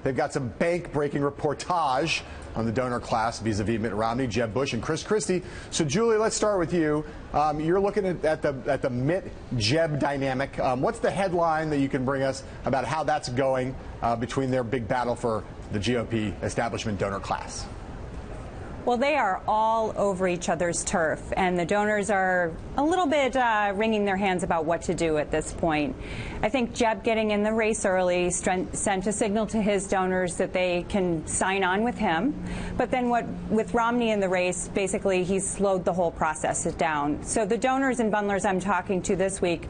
They've got some bank-breaking reportage on the donor class vis-a-vis Mitt Romney, Jeb Bush, and Chris Christie. So, Julie, let's start with you. You're looking at the Mitt Jeb dynamic. What's the headline that you can bring us about how that's going between their big battle for the GOP establishment donor class? Well, they are all over each other's turf, and the donors are a little bit wringing their hands about what to do at this point. I think Jeb getting in the race early sent a signal to his donors that they can sign on with him. But then with Romney in the race, basically he's slowed the whole process down. So the donors and bundlers I'm talking to this week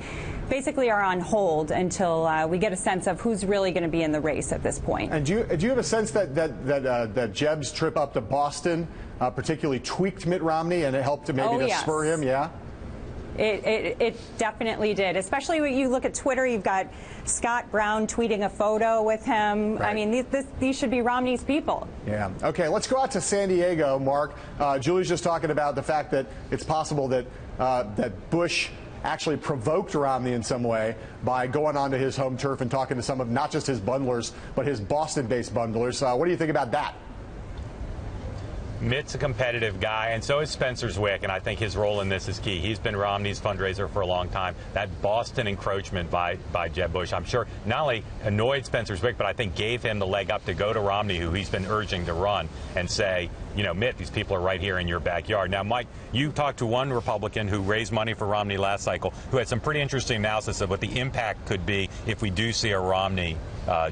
basically are on hold until we get a sense of who's really going to be in the race at this point. And do you have a sense that Jeb's trip up to Boston particularly tweaked Mitt Romney and it helped to maybe spur him? Yeah. It definitely did, especially when you look at Twitter. You've got Scott Brown tweeting a photo with him. Right. I mean, these should be Romney's people. Yeah. Okay, let's go out to San Diego, Mark. Julie's just talking about the fact that it's possible that that Bush actually provoked Romney in some way by going onto his home turf and talking to some of not just his bundlers, but his Boston-based bundlers. What do you think about that? Mitt's a competitive guy, and so is Spencer Zwick, and I think his role in this is key. He's been Romney's fundraiser for a long time. That Boston encroachment by Jeb Bush, I'm sure, not only annoyed Spencer Zwick, but I think gave him the leg up to go to Romney, who he's been urging to run, and say, you know, Mitt, these people are right here in your backyard. Now, Mike, you talked to one Republican who raised money for Romney last cycle, who had some pretty interesting analysis of what the impact could be if we do see a Romney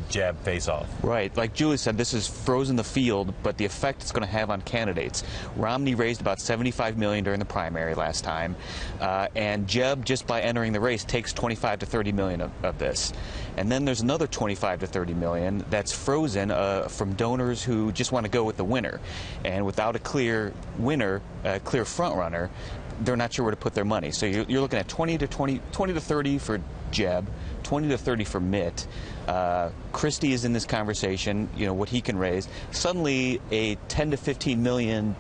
Jeb face-off. Right. Like Julie said, this is frozen the field, but the effect it's going to have on candidates. Romney raised about $75 million during the primary last time, and Jeb, just by entering the race, takes $25 to $30 million of this. And then there's another $25 to $30 million that's frozen from donors who just want to go with the winner. And without a clear winner, a clear front runner, they're not sure where to put their money. So you're looking at 20 to 30 for Jeb, 20 to 30 for Mitt. Christie is in this conversation, you know, what he can raise. Suddenly a 10 to 15 million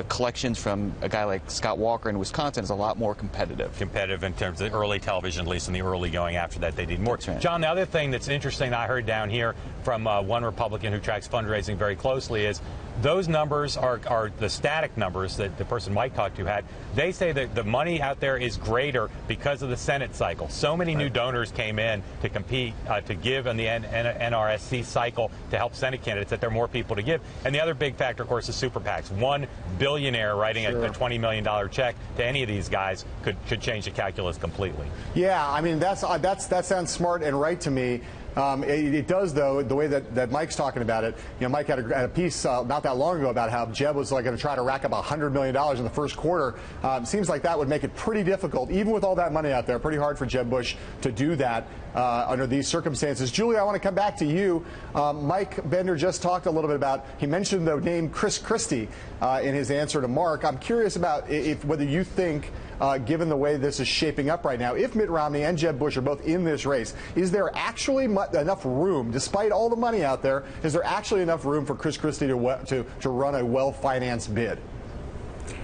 collections from a guy like Scott Walker in Wisconsin is a lot more competitive. Competitive in terms of early television, at least in the early going. After that, they need more. Right. John, the other thing that's interesting I heard down here from one Republican who tracks fundraising very closely is those numbers are the static numbers that the person Mike talked to had. They say that the money out there is greater because of the Senate cycle. So many new donors came in to compete, to give in the NRSC cycle to help Senate candidates that there are more people to give. And the other big factor, of course, is super PACs. One billionaire writing a $20 million check to any of these guys could change the calculus completely. Yeah, I mean, that sounds smart and right to me. It does, though, the way that Mike's talking about it. You know, Mike had a piece not that long ago about how Jeb was going to try to rack up $100 million in the first quarter. Seems like that would make it pretty difficult, even with all that money out there, pretty hard for Jeb Bush to do that under these circumstances. Julie, I want to come back to you. Mike Bender just talked a little bit about, he mentioned the name Chris Christie in his answer to Mark. I'm curious about whether you think, given the way this is shaping up right now, if Mitt Romney and Jeb Bush are both in this race, is there actually enough room, despite all the money out there, is there actually enough room for Chris Christie to run a well-financed bid?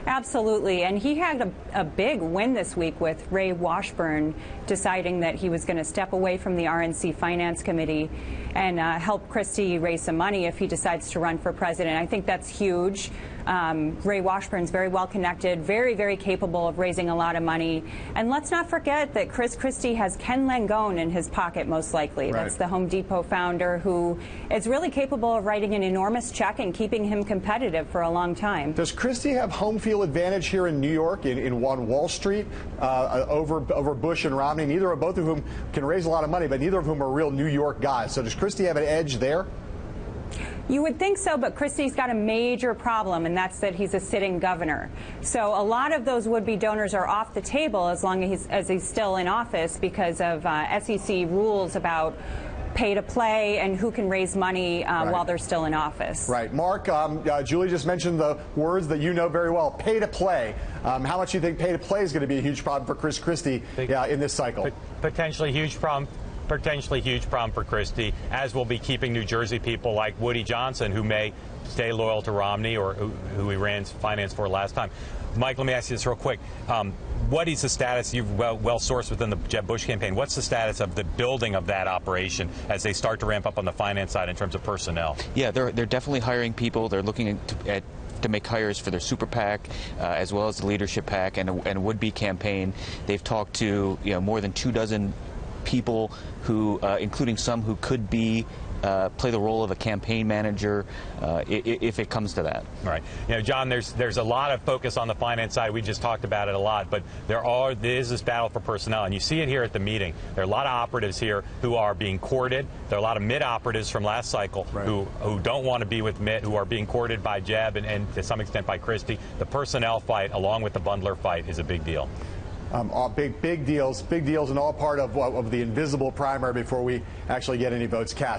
Absolutely, and he had a big win this week with Ray Washburn deciding that he was going to step away from the RNC Finance Committee and help Christie raise some money if he decides to run for president. I think that's huge. Ray Washburn's very well connected, very, very capable of raising a lot of money. And let's not forget that Chris Christie has Ken Langone in his pocket, most likely. Right. That's the Home Depot founder who is really capable of writing an enormous check and keeping him competitive for a long time. Does Christie have home field advantage here in New York, on Wall Street, over Bush and Romney? Both of whom can raise a lot of money, but neither of whom are real New York guys. So does Christie have an edge there? You would think so, but Christie's got a major problem, and that's that he's a sitting governor. So a lot of those would-be donors are off the table as long as he's still in office because of SEC rules about pay to play and who can raise money while they're still in office. Right. Mark, Julie just mentioned the words that you know very well, pay to play. How much do you think pay to play is going to be a huge problem for Chris Christie in this cycle? Potentially a huge problem. potentially huge problem for Christie, as will be keeping New Jersey people like Woody Johnson, who may stay loyal to Romney, or who he ran finance for last time. Mike, let me ask you this real quick. What is the status? You've well sourced within the Jeb Bush campaign. What's the status of the building of that operation as they start to ramp up on the finance side in terms of personnel? Yeah, they're definitely hiring people. They're looking to make hires for their super PAC as well as the leadership PAC and would-be campaign. They've talked to more than 24 people who, including some who could be play the role of a campaign manager if it comes to that. Right. John, there's a lot of focus on the finance side. We just talked about it a lot, but there is this battle for personnel, and you see it here at the meeting. There are a lot of operatives here who are being courted. There are a lot of Mitt operatives from last cycle who don't want to be with Mitt, who are being courted by Jeb and to some extent by Christie. The personnel fight, along with the bundler fight, is a big deal. Big deals, and all part of the invisible primary before we actually get any votes cast.